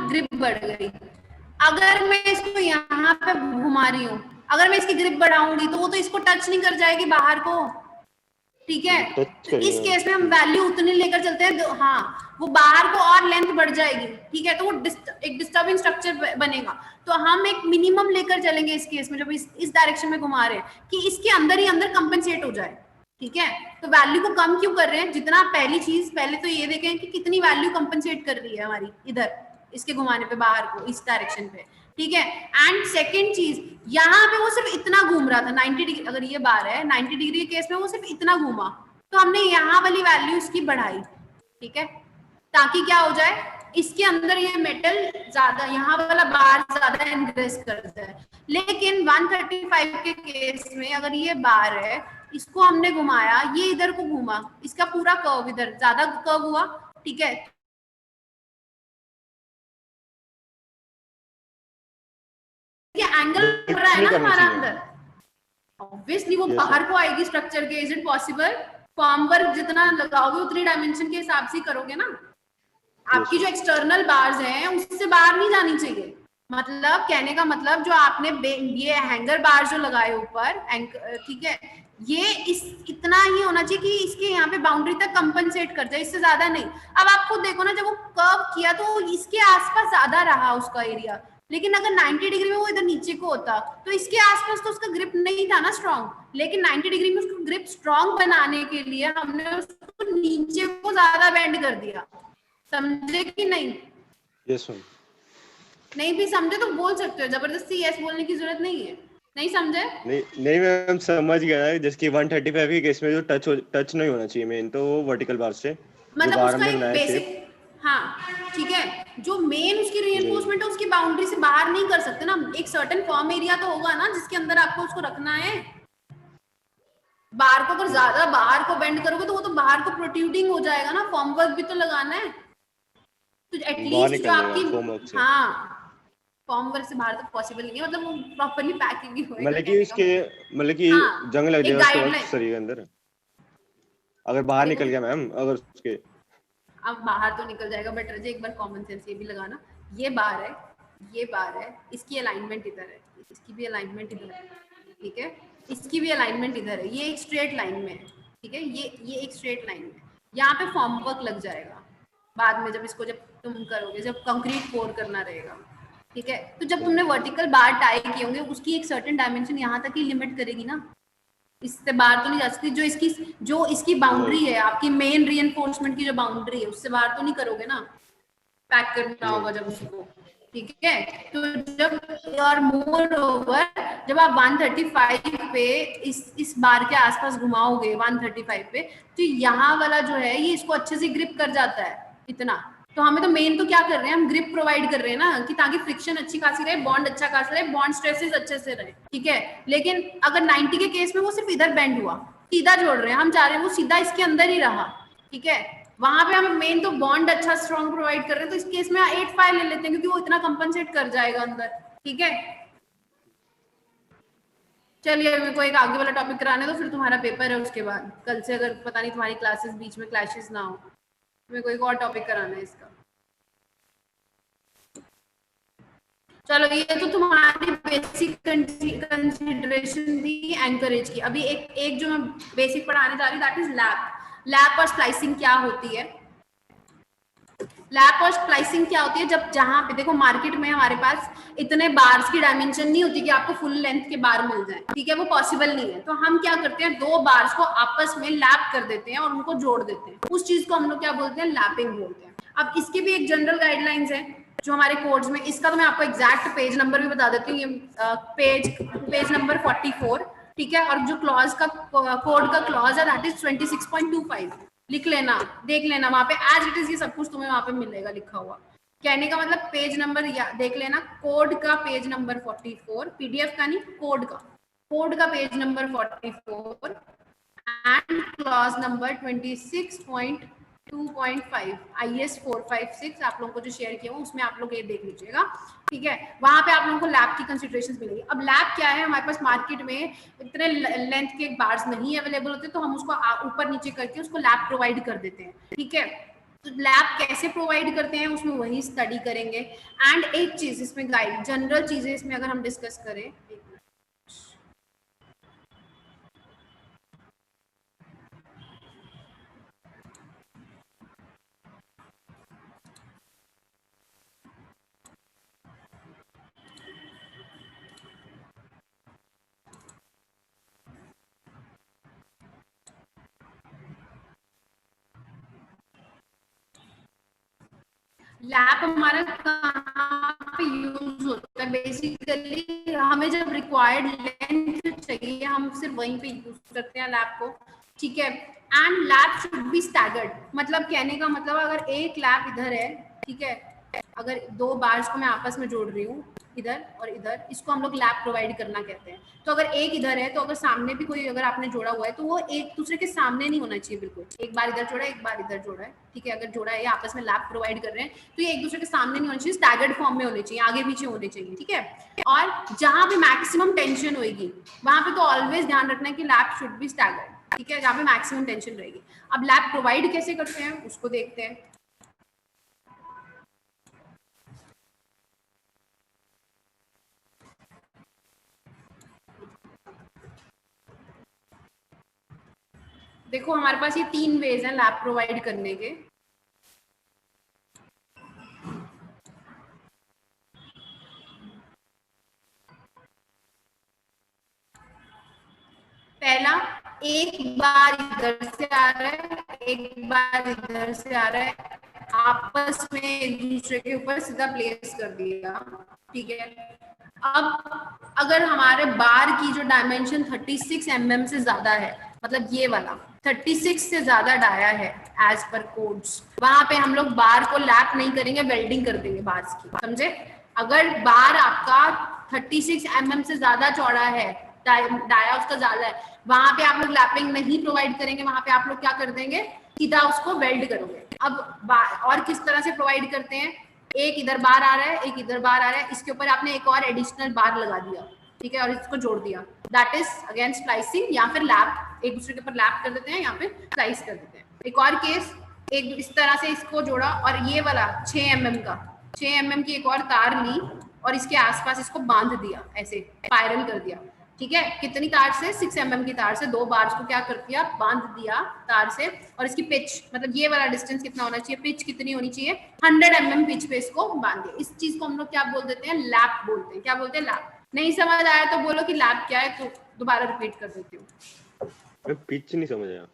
Grip बढ़ गई। अगर मैं इसको यहाँ पे घुमा रही हूँ, अगर मैं इसकी ग्रिप बढ़ाऊंगी तो वो तो इसको टच नहीं कर जाएगी बाहर को, ठीक है। तो इस केस में हम वैल्यू उतनी लेकर चलते हैं, हाँ वो बाहर को और लेंथ बढ़ जाएगी, ठीक है, तो वो एक डिस्टर्बिंग स्ट्रक्चर बनेगा। तो हम एक मिनिमम लेकर चलेंगे इस केस में, जब इस डायरेक्शन में घुमा रहे हैं कि इसके अंदर ही अंदर कंपेंसेट हो जाए, ठीक है। तो वैल्यू को कम क्यों कर रहे हैं, जितना पहली चीज पहले तो ये देखें कि कितनी वैल्यू कंपेंसेट कर रही है हमारी इधर इसके घुमाने पे बाहर को इस डायरेक्शन पे, ठीक है। एंड सेकेंड चीज, यहाँ पे वो सिर्फ इतना घूम रहा था 90 डिग्री, अगर ये बार है 90 डिग्री के केस में वो सिर्फ इतना घूमा, तो हमने यहाँ वाली वैल्यू इसकी बढ़ाई, ठीक है, ताकि क्या हो जाए, इसके अंदर ये मेटल ज्यादा, यहाँ वाला बार ज्यादा इनग्रेस कर जाए। लेकिन 135 के केस में अगर ये बार है, इसको हमने घुमाया, ये इधर को घूमा, इसका पूरा कर्व इधर ज्यादा कर्व हुआ, ठीक है, एंगल बढ़ रहा है ना हमारा अंदर, ऑब्वियसली वो बाहर को आएगी स्ट्रक्चर के। Is it possible? Form work जितना लगाओगे उतनी डायमेंशन के हिसाब से करोगे ना। आपकी जो एक्सटर्नल बार्स हैं उससे बाहर नहीं जानी चाहिए, मतलब कहने का मतलब जो आपने ये हैंगर बार जो लगाए ऊपर, ठीक है, ये इतना ही होना चाहिए कि इसके यहाँ पे बाउंड्री तक कंपनसेट कर जाए, इससे ज्यादा नहीं। अब आप खुद देखो ना, जब वो कर्व किया तो इसके आसपास ज्यादा रहा उसका एरिया, लेकिन अगर 90 डिग्री में वो इधर नीचे को होता तो इसके आसपास तो उसका ग्रिप नहीं था ना स्ट्रॉन्ग, लेकिन 90 डिग्री में उसको ग्रिप स्ट्रॉन्ग बनाने के लिए हमने उसको नीचे को ज्यादा बेंड कर दिया। समझे कि नहीं? Yes ma'am. नहीं भी समझे तो बोल सकते हो, जबरदस्ती यस बोलने की जरूरत नहीं है। नहीं समझे? नहीं मैम समझ गया, जैसे कि 135 के केस में जो टच नहीं होना चाहिए मेन, तो वो वर्टिकल बार से मतलब उसका एक बेसिक, हाँ ठीक है, जो मेन उसकी रीइंफोर्समेंट है उसकी बाउंड्री से बाहर नहीं कर सकते ना, एक सर्टेन फॉर्म एरिया तो होगा ना जिसके अंदर आपको उसको रखना है। बाहर को अगर ज्यादा बाहर को बेंड करोगे तो वो तो बाहर को प्रोट्रूडिंग हो जाएगा ना, फॉर्म वर्क भी तो लगाना है, तो एटलीस्ट जो आपकी, हाँ फॉर्म वर्क से बाहर तो पॉसिबल नहीं है, मतलब वो प्रॉपर्ली पैकिंग ही होएगा, मतलब कि इसके मतलब कि जंग लग जाएगा शरीर के अंदर अगर बाहर निकल गया मैम, अगर उसके अब बाहर तो निकल जाएगा, बट रजे एक बार कॉमन सेंस ये भी लगाना, ये बार है, ये बार है, इसकी अलाइनमेंट इधर है, इसकी भी अलाइनमेंट इधर है, ठीक है, इसकी भी अलाइनमेंट इधर है, ये एक स्ट्रेट लाइन में है, ठीक है, ये एक स्ट्रेट लाइन में, यहाँ पे फॉर्म वर्क लग जाएगा बाद में, जब इसको जब तुम करोगे, जब कंक्रीट पोर करना रहेगा, ठीक है। तो जब तुमने वर्टिकल बार टाई किए होंगे, उसकी एक सर्टेन डायमेंशन यहाँ तक ही लिमिट करेगी ना, इससे बाहर तो नहीं जा सकती। जो इसकी बाउंड्री है, आपकी मेन रीइंफोर्समेंट की जो बाउंड्री है, उससे बाहर तो नहीं करोगे ना, पैक करना होगा जब उसको, ठीक है। तो जब और मोर ओवर जब आप 135 पे इस बार के आसपास घुमाओगे 135 पे, तो यहाँ वाला जो है ये इसको अच्छे से ग्रिप कर जाता है इतना। तो हमें तो मेन तो क्या कर रहे हैं, हम ग्रिप प्रोवाइड कर रहे हैं ना, कि ताकि फ्रिक्शन अच्छी खासी रहे, बॉन्ड अच्छा खासा रहे, बॉन्ड स्ट्रेसेस अच्छे से रहे, ठीक है। लेकिन अगर 90 के केस में वो सिर्फ इधर बेंड हुआ, सीधा जोड़ रहे हैं, हम चाह रहे हैं वो सीधा इसके अंदर ही रहा, ठीक है, वहां पे हम मेन तो बॉन्ड अच्छा स्ट्रॉन्ग प्रोवाइड कर रहे हैं, तो इस केस में 8 ले लेते हैं क्योंकि वो इतना कंपनसेट कर जाएगा अंदर, ठीक है। चलिए मेरे को एक आगे वाला टॉपिक कराने दो, फिर तुम्हारा पेपर है उसके बाद, कल से अगर पता नहीं तुम्हारी क्लासेस बीच में क्लैशेस ना हो, मेरे को एक और टॉपिक कराना है इसका। चलो ये तो तुम्हारी बेसिक कंसीडरेशन थी एंकरेज की। अभी एक जो मैं बेसिक पढ़ाने जा रही हूँ दैट इज लैप और स्प्लाइसिंग क्या होती है। लैप और स्प्लाइसिंग क्या होती है, जब जहां पे देखो मार्केट में हमारे पास इतने बार्स की डायमेंशन नहीं होती कि आपको फुल लेंथ के बार मिल जाए, ठीक है, वो पॉसिबल नहीं है। तो हम क्या करते हैं, दो बार्स को आपस में लैप कर देते हैं और उनको जोड़ देते हैं, उस चीज को हम लोग क्या बोलते हैं, लैपिंग बोलते हैं। अब इसकी भी एक जनरल गाइडलाइंस है जो हमारे कोड्स में, इसका तो मैं आपको एग्जैक्ट पेज नंबर भी बता देती हूँ, ये पेज नंबर 44, ठीक है, और जो क्लॉज का कोड का क्लॉज है दैट इज 26.25, लिख लेना, देख लेना वहां पे एज इट इज, ये सब कुछ तुम्हें वहां पे मिलेगा लिखा हुआ। कहने का मतलब पेज नंबर देख लेना, कोड का पेज नंबर 44, पीडीएफ का नहीं, कोड का page number 44 and clause number 26.2.5 IS 456 आप लोगों को जो शेयर किया हुआ उसमें आप लोग ये देख लीजिएगा, ठीक है। वहां पे आप लोगों को लैब की कंसीडरेशंस मिलेगी। अब लैब क्या है, हमारे पास मार्केट में इतने लेंथ के बार्स नहीं अवेलेबल होते, तो हम उसको ऊपर नीचे करके उसको लैब प्रोवाइड कर देते हैं, ठीक है। तो लैब कैसे प्रोवाइड करते हैं उसमें वही स्टडी करेंगे। एंड एक चीज इसमें गाइड जनरल चीजें इसमें अगर हम डिस्कस करें, लैब हमारा कहाँ पे यूज होता है बेसिकली, हमें जब रिक्वायर्ड लेंथ चाहिए हम सिर्फ वहीं पे यूज करते हैं लैब को, ठीक है। And lab should be staggered, मतलब कहने का मतलब अगर एक लैब इधर है, ठीक है, अगर दो बार्स को मैं आपस में जोड़ रही हूँ इधर और इधर, इसको हम लोग लैब प्रोवाइड करना कहते हैं। तो अगर एक इधर है तो अगर सामने भी कोई अगर आपने जोड़ा हुआ है तो वो एक दूसरे के सामने नहीं होना चाहिए बिल्कुल, एक बार इधर जोड़ा है एक बार इधर जोड़ा है, ठीक है। अगर जोड़ा है या आपस में लैब प्रोवाइड कर रहे हैं तो ये एक दूसरे के सामने नहीं होना चाहिए, स्टैगर्ड फॉर्म में होने चाहिए, आगे पीछे होने चाहिए, ठीक है। और जहां पे मैक्सिमम टेंशन होगी वहां पे तो ऑलवेज ध्यान रखना है कि लैब शुड बी स्टैगर्ड, ठीक है, जहाँ पे मैक्सिमम टेंशन रहेगी। अब लैब प्रोवाइड कैसे करते हैं उसको देखते हैं। देखो हमारे पास ये 3 वेज हैं लैब प्रोवाइड करने के। पहला, एक बार इधर से आ रहा है एक बार इधर से आ रहा है, आपस में एक दूसरे के ऊपर सीधा प्लेस कर दिया, ठीक है। अब अगर हमारे बार की जो डायमेंशन 36 mm से ज्यादा है, मतलब ये वाला 36 से ज्यादा डाया है एज पर कोड्स, वहां पे हम लोग बार को लैप नहीं करेंगे, वेल्डिंग कर देंगे बार्स की, समझे। अगर बार आपका 36 mm से ज्यादा चौड़ा है, डाया उसका ज्यादा है, वहां पे आप लोग लैपिंग नहीं प्रोवाइड करेंगे, वहां पे आप लोग क्या कर देंगे, सीधा उसको वेल्ड करोगे। अब और किस तरह से प्रोवाइड करते हैं, एक इधर बार आ रहा है एक इधर बार आ रहा है, इसके ऊपर आपने एक और एडिशनल बार लगा दिया, ठीक है, और इसको जोड़ दिया, दैट इज अगेन स्प्लाइसिंग, या फिर लैप, एक दूसरे के ऊपर लैप कर देते हैं या फिर स्लाइस कर देते हैं। एक और केस, एक इस तरह से इसको जोड़ा और ये वाला 6 mm का 6 mm की एक और तार ली और इसके आसपास इसको बांध दिया, ऐसे स्पाइरल कर दिया, ठीक है। कितनी तार से, 6 mm की तार से दो बार्स को क्या कर दिया, बांध दिया तार से। और इसकी पिच, मतलब ये वाला डिस्टेंस कितना होना चाहिए, पिच कितनी होनी चाहिए, 100 mm पिच पे इसको बांध दिया। इस चीज को हम लोग क्या बोल देते हैं, लैप बोलते हैं। क्या बोलते हैं, लैप। नहीं समझ आया तो बोलो कि लैप क्या है, तो दोबारा रिपीट कर देती हूँ। पिच नहीं समझ आया।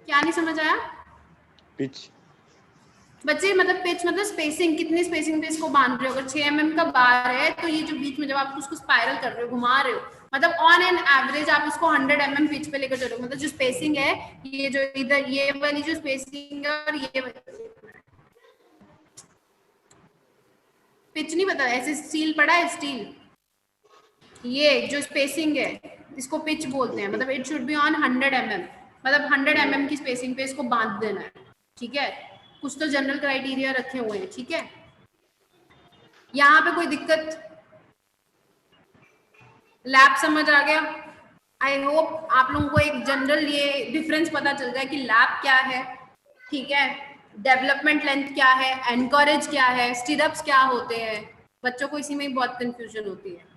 क्या नहीं समझ आया? पिच बच्चे, मतलब पिच मतलब स्पेसिंग, कितनी स्पेसिंग पे इसको बांध रहे हो। अगर 6 mm का बार है तो ये जो बीच में जब आप उसको स्पाइरल कर रहे हो, घुमा रहे हो, मतलब ऑन एन एवरेज आप इसको 100 mm पिच पे लेकर चलो, मतलब जो स्पेसिंग है, ये जो इधर ये वाली जो स्पेसिंग है और ये पिच नहीं पता, ऐसे स्टील पड़ा है, स्टील, ये जो स्पेसिंग है इसको पिच बोलते हैं। मतलब it should be on 100 mm, मतलब 100 mm की स्पेसिंग पे इसको बांध देना है, ठीक है। कुछ तो जनरल क्राइटेरिया रखे हुए हैं, ठीक है। यहाँ पे कोई दिक्कत, लैब समझ आ गया? आई होप आप लोगों को एक जनरल ये डिफरेंस पता चल जाए कि लैब क्या है, ठीक है, डेवलपमेंट लेंथ क्या है, एनकरेज क्या है, स्टिरअप्स क्या होते हैं। बच्चों को इसी में बहुत कंफ्यूजन होती है।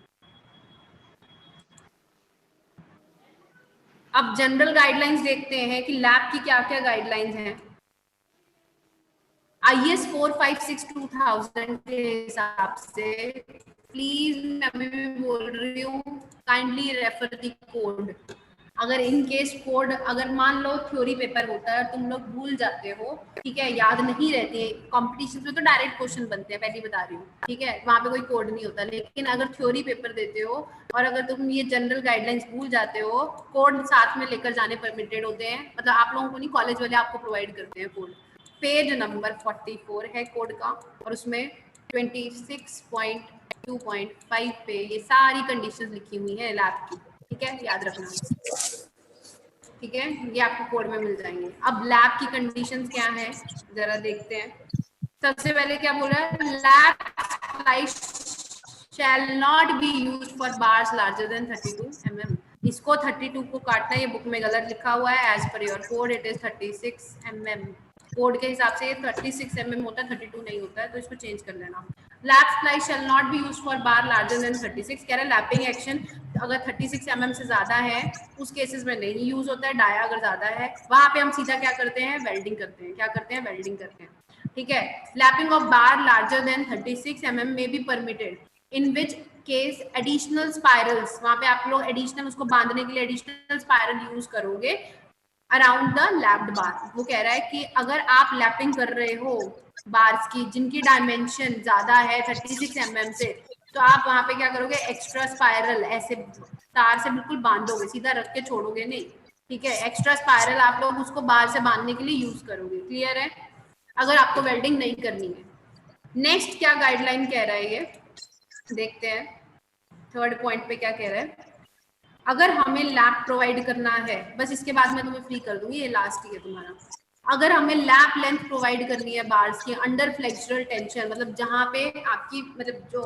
अब जनरल गाइडलाइंस देखते हैं कि लैब की क्या क्या गाइडलाइंस हैं। IS 456/2000 के हिसाब से, प्लीज मैं अभी भी बोल रही हूँ, काइंडली रेफर द कोड। अगर इन केस कोड, अगर मान लो थ्योरी पेपर होता है और तुम लोग भूल जाते हो, ठीक है, याद नहीं रहती है, कॉम्पिटिशन में तो डायरेक्ट क्वेश्चन बनते हैं, पहले बता रही हूँ, ठीक है, वहां पे कोई कोड नहीं होता। लेकिन अगर थ्योरी पेपर देते हो और अगर तुम ये जनरल गाइडलाइंस भूल जाते हो, कोड साथ में लेकर जाने परमिटेड होते हैं, मतलब आप लोगों को नहीं, कॉलेज वाले आपको प्रोवाइड करते हैं कोड। पेज नंबर 44 है कोड का, और उसमें 26.2.5 पे ये सारी कंडीशंस लिखी हुई है लैब की, ठीक है, याद रखना, ठीक है, ये आपको कोड में मिल जाएंगे। अब लैब की कंडीशंस क्या है जरा देखते हैं। सबसे पहले क्या बोल रहा है, lab supply shall not be used for bars larger than 32 mm। इसको 32 को काटना है, ये बुक में गलत लिखा हुआ है, as per your code it is 36 mm, code के हिसाब से ये 36 mm होता है, 32 नहीं होता है, तो इसको चेंज कर लेना। Lap splice shall not be used for bar larger than 36, कह रहा है लैपिंग एक्शन अगर 36 mm से ज्यादा है उस केसेस में नहीं यूज होता है, डाया अगर ज्यादा है वहां पे हम सीधा क्या करते हैं, वेल्डिंग करते हैं। क्या करते हैं, वेल्डिंग करते हैं, ठीक है। Lapping of bar larger than 36 mm में be permitted in which case additional spirals, वहां पे आप लोग एडिशनल उसको बांधने के लिए एडिशनल स्पाइरल यूज करोगे अराउंड द लैप्ड बार। वो कह रहा है कि अगर आप लैपिंग कर रहे हो बार्स की जिनकी डायमेंशन ज्यादा है 36 mm से, तो आप वहां पे क्या करोगे, एक्स्ट्रा स्पाइरल ऐसे तार से बिल्कुल बांधोगे, सीधा रख के छोड़ोगे नहीं, ठीक है। एक्स्ट्रा स्पाइरल आप लोग उसको बार से बांधने के लिए यूज करोगे, क्लियर है, अगर आपको वेल्डिंग नहीं करनी है। नेक्स्ट क्या गाइडलाइन कह रहा है ये देखते हैं, थर्ड पॉइंट पे क्या कह रहा है। अगर हमें लैप प्रोवाइड करना है, बस इसके बाद मैं तुम्हें फ्री कर दूंगी, ये लास्ट ही है तुम्हारा। अगर हमें लैप लेंथ प्रोवाइड करनी है बार्स की अंडर फ्लेक्सुरल टेंशन, मतलब जहां पे आपकी मतलब जो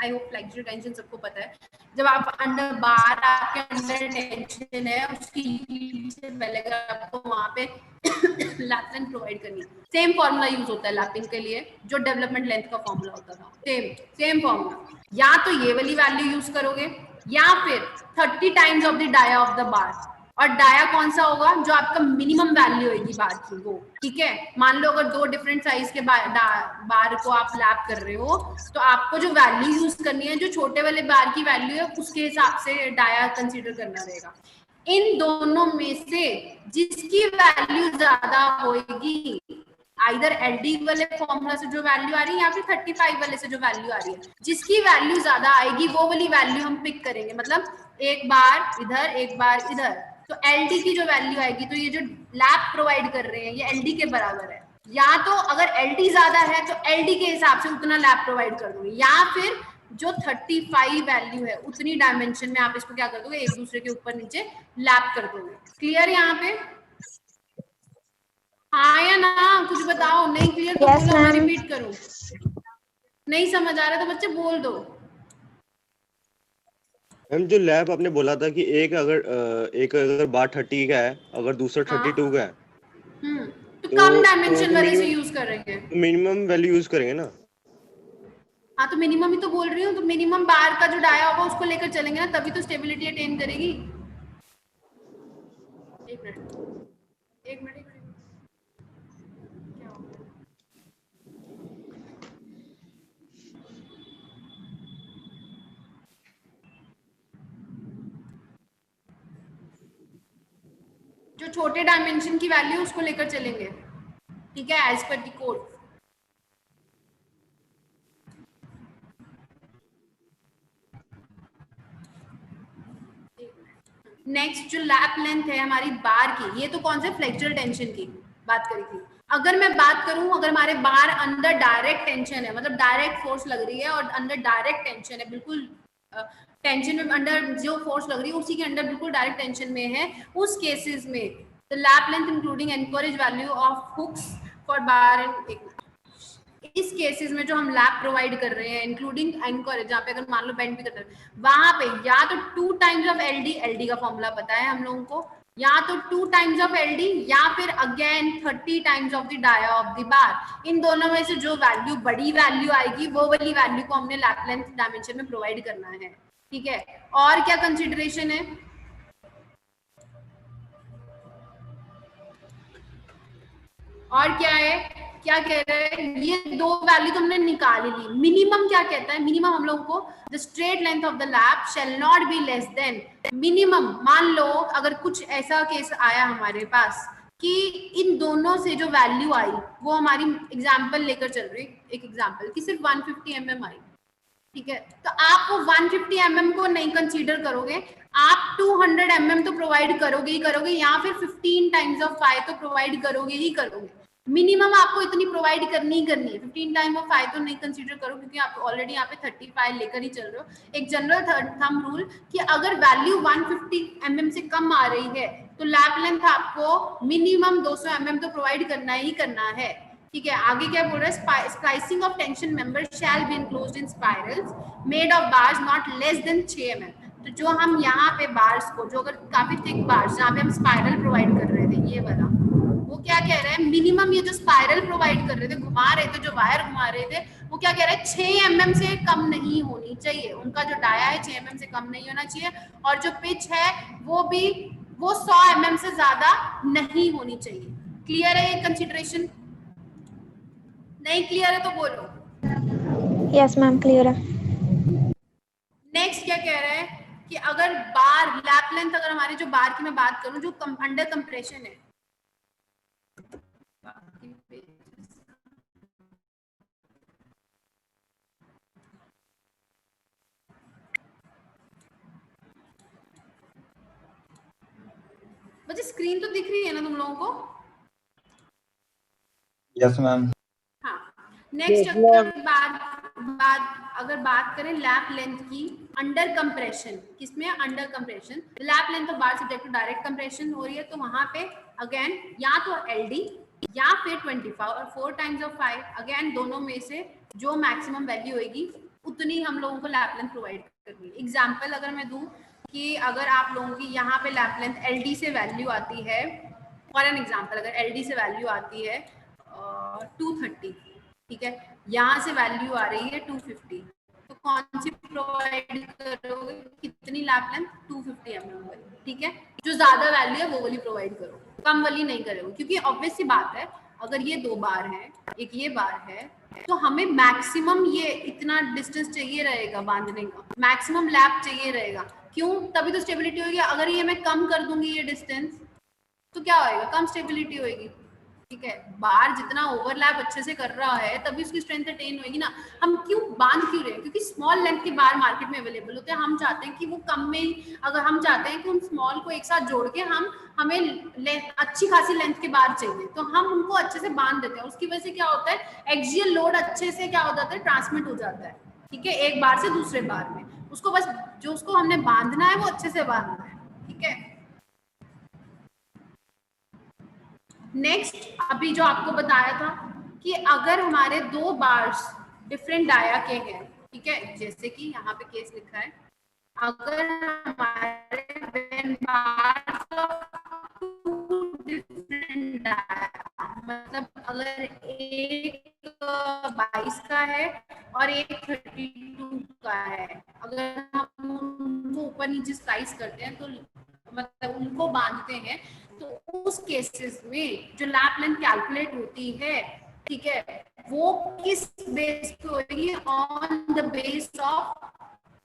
आई होप फ्लेक्सुरल टेंशन सबको पता है, जब आप अंडर बार आपके अंडर टेंशन है उसकी से पहले अगर आपको वहां पे लैप लेंथ प्रोवाइड करनी है, सेम फॉर्मूला यूज होता है लैपिंग के लिए जो डेवलपमेंट लेंथ का फॉर्मूला होता था, सेम फॉर्मूला। या तो ये वाली वैल्यू यूज करोगे या फिर 30 times of the dia of the bar, और डाया कौन सा होगा, जो आपका मिनिमम वैल्यू होगी बार की वो, ठीक है। मान लो अगर दो डिफरेंट साइज के बार को आप लैप कर रहे हो तो आपको जो वैल्यू यूज करनी है, जो छोटे वाले बार की वैल्यू है उसके हिसाब से डाया कंसीडर करना रहेगा। इन दोनों में से जिसकी वैल्यू ज्यादा होगी, आइदर एलडी वाले फॉर्मूला से जो वैल्यू आ रही है या फिर 35 वाले से जो वैल्यू आ रही है, जिसकी वैल्यू ज्यादा आएगी वो वाली वैल्यू हम पिक करेंगे। मतलब एक बार इधर एक बार इधर, तो एलडी की जो वैल्यू आएगी, तो ये जो लैप प्रोवाइड कर रहे हैं ये एलडी के बराबर है। या तो अगर एलडी ज्यादा है तो एलडी के हिसाब से उतना लैप प्रोवाइड कर दूंगी, या फिर जो 35 वैल्यू है उतनी डायमेंशन में आप इसको क्या कर दोगे, एक दूसरे के ऊपर नीचे लैप कर दोगे। क्लियर यहाँ पे? हाँ या ना, कुछ बताओ। नहीं क्लियर तो बोलो, मैं रिपीट करूं। नहीं समझ आ रहा तो बच्चे बोल दो। मैम जो लैप आपने बोला था कि एक अगर बार 30 का है, अगर दूसरा 32 का है, तो कम डायमेंशन वाले से यूज करेंगे, मिनिमम वैल्यू यूज करेंगे ना। हाँ तो मिनिमम ही तो बोल रही हूँ, तो मिनिमम बार का जो डाया होगा उसको लेकर चलेंगे ना, तभी तो स्टेबिलिटी अटेन करेगी। एक मिनट क्या हो गया? जो छोटे डायमेंशन की वैल्यू उसको लेकर चलेंगे, ठीक है, as per the code. Next जो लैप लेंथ है हमारी बार की, ये तो कौन से फ्लेक्चरल टेंशन की बात करी थी। अगर मैं बात करूं, अगर हमारे बार अंदर डायरेक्ट टेंशन है, मतलब डायरेक्ट फोर्स लग रही है और अंदर डायरेक्ट टेंशन है, बिल्कुल टेंशन में अंदर जो फोर्स लग रही है उसी के अंदर बिल्कुल डायरेक्ट टेंशन में है, उस केसेस में the lap length including anchorage value of hooks for bar and, इस केसेस में जो हम लैप प्रोवाइड कर रहे हैं इंक्लूडिंग एंकर, जहाँ पे अगर मान लो बेंड भी कर रहे हैं, वहां पे या तो 2 टाइम्स ऑफ एलडी, एलडी का फॉर्मूला पता है हम लोगों को, या तो 2 टाइम्स ऑफ एलडी या फिर again 30 times of the dia of the bar. इन दोनों में से जो वैल्यू बड़ी वैल्यू आएगी वो वाली वैल्यू को हमने लैप लेंथ डायमेंशन में प्रोवाइड करना है, ठीक है। और क्या कंसिडरेशन है, और क्या है, क्या कह रहे हैं, ये दो वैल्यू तुमने निकाल ली। मिनिमम क्या कहता है, मिनिमम हम लोग को the straight length of the lap shell not be less than minimum. मान लो अगर कुछ ऐसा केस आया हमारे पास कि इन दोनों से जो वैल्यू आई वो हमारी एग्जांपल लेकर चल रही, एक एग्जांपल कि सिर्फ 150 mm आई, ठीक है, तो आप वो 150 mm को नहीं कंसीडर करोगे, आप 200 mm तो प्रोवाइड करोगे ही करोगे, या फिर 15 टाइम्स ऑफ 5 तो प्रोवाइड करोगे ही करोगे। मिनिमम आपको इतनी प्रोवाइड करनी ही करनी है, 15 टाइम ऑफ 5 तो नहीं कंसीडर करो क्योंकि आप ऑलरेडी यहाँ पे 35 लेकर ही चल रहे हो। एक जनरल थंब रूल कि अगर वैल्यू 150 mm से कम आ रही है तो लैप लेंथ आपको मिनिमम 200 mm तो प्रोवाइड करना ही करना है, ठीक है। आगे क्या बोल रहा है, splicing of tension member shall be enclosed in spirals made of bars not less than 6 mm। तो तो जो हम यहाँ पे बार्स को, जो अगर काफी थिक बार्स जहाँ पे हम स्पाइरल प्रोवाइड कर रहे थे, ये वाला, वो क्या कह रहा है, मिनिमम ये जो स्पाइरल प्रोवाइड कर रहे थे, घुमा रहे थे, जो वायर घुमा रहे थे, वो क्या कह रहा है, 6 mm से कम नहीं होनी चाहिए। उनका जो डाया है 6 mm से कम नहीं होना चाहिए, और जो पिच है वो भी वो 100 mm से ज्यादा नहीं होनी चाहिए। क्लियर है ये कंसिडरेशन? नहीं क्लियर है तो बोलो। यस मैम क्लियर है। नेक्स्ट क्या कह रहा है कि अगर बार लैप लेंथ, अगर हमारी जो बार की मैं बात करूं जो अंडर कंप्रेशन है, मुझे स्क्रीन तो दिख रही है ना तुम लोगों को? Yes ma'am. हाँ, नेक्स्ट अगर बात करें लैप लेंथ की अंडर कंप्रेशन, किसमें under compression, lap length of bar subject to direct compression हो रही है, तो वहां पे अगेन या तो एलडी या फिर 25 और 4 टाइम्स ऑफ 5, अगेन दोनों में से जो मैक्सिमम वैल्यू होगी उतनी हम लोगों को लैप लेंथ प्रोवाइड करनी है। एग्जाम्पल अगर मैं दूं कि अगर आप लोगों की यहाँ पे लैप लेंथ एलडी से वैल्यू आती है, फॉर एन एग्जाम्पल अगर एलडी से वैल्यू आती है 230, ठीक है, यहाँ से वैल्यू आ रही है 250, तो कौन सी प्रोवाइड करोगे, कितनी लैप लेंथ, 250 mm वाली, ठीक है, जो ज्यादा वैल्यू है वो वाली प्रोवाइड करो, कम वाली नहीं करोगे, क्योंकि ऑब्वियस सी बात है अगर ये 2 बार है, एक ये बार है, तो हमें मैक्सिमम ये इतना डिस्टेंस चाहिए रहेगा बांधने का, मैक्सिमम लैप चाहिए रहेगा, क्यों, तभी तो स्टेबिलिटी होगी। अगर ये मैं कम कर दूंगी ये डिस्टेंस तो क्या होएगा, कम स्टेबिलिटी होएगी, ठीक है। बार जितना ओवरलैप अच्छे से कर रहा है तभी उसकी स्ट्रेंथ अटेन होगी ना। हम क्यों बांध क्यों रहे हैं, क्योंकि स्मॉल लेंथ के बार मार्केट में अवेलेबल होते हैं, हम चाहते हैं कि वो कम में, अगर हम चाहते हैं कि उन स्मॉल को एक साथ जोड़ के हमें अच्छी खासी लेंथ के बार चाहिए, तो हम उनको अच्छे से बांध देते हैं, उसकी वजह से क्या होता है, एक्सियल लोड अच्छे से क्या हो जाता है, ट्रांसमिट हो जाता है, ठीक है, एक बार से दूसरे बार में, उसको बस जो उसको हमने बांधना है वो अच्छे से बांधना है, ठीक है। नेक्स्ट अभी जो आपको बताया था कि अगर हमारे 2 बार्स डिफरेंट डाया के हैं, ठीक है, जैसे कि यहाँ पे केस लिखा है, अगर हमारे डिफरेंट डाया, मतलब अगर एक 22 का है और एक 32 का है, अगर हम उनको ऊपर नीचे स्लाइस करते हैं तो मतलब उनको बांधते हैं, तो उस केसेस में जो लैप लेंथ कैलकुलेट होती है, ठीक है, वो किस बेस पे होगी, on the base of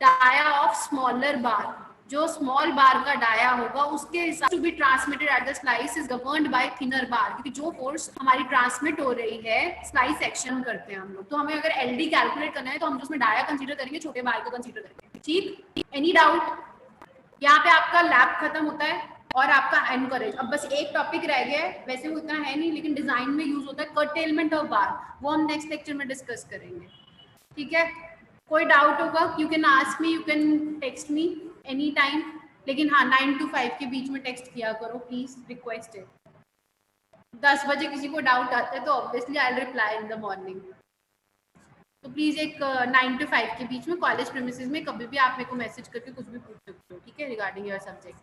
dia of smaller bar, जो स्मॉल बार का डाया होगा उसके हिसाब से भी transmitted at the slice is governed by thinner bar, क्योंकि जो फोर्स हमारी ट्रांसमिट हो रही है स्लाइस सेक्शन करते हैं हम लोग, तो हमें अगर एलडी कैलकुलेट करना है तो हम उसमें डाया कंसीडर करेंगे, छोटे बार को कंसीडर करेंगे, ठीक। Any doubt? यहाँ पे आपका लैब खत्म होता है और आपका एनकरेज, अब बस एक टॉपिक रह गया है, वैसे वो इतना है नहीं लेकिन डिजाइन में यूज होता है, कर्टेलमेंट ऑफ बार, वो हम नेक्स्ट लेक्चर में डिस्कस करेंगे, ठीक है। कोई डाउट होगा you can ask me, you can text me any time, लेकिन हाँ 9 to 5 के बीच में टेक्स्ट किया करो प्लीज, रिक्वेस्ट है। 10 बजे किसी को डाउट आता है तो obviously I will reply in the morning, तो प्लीज एक 9 to 5 के बीच में कॉलेज प्रीमिसेस में कभी भी आप मेरे को मैसेज करके कुछ भी पूछ सकते हो, ठीक है, regarding your subject.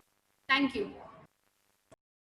Thank you.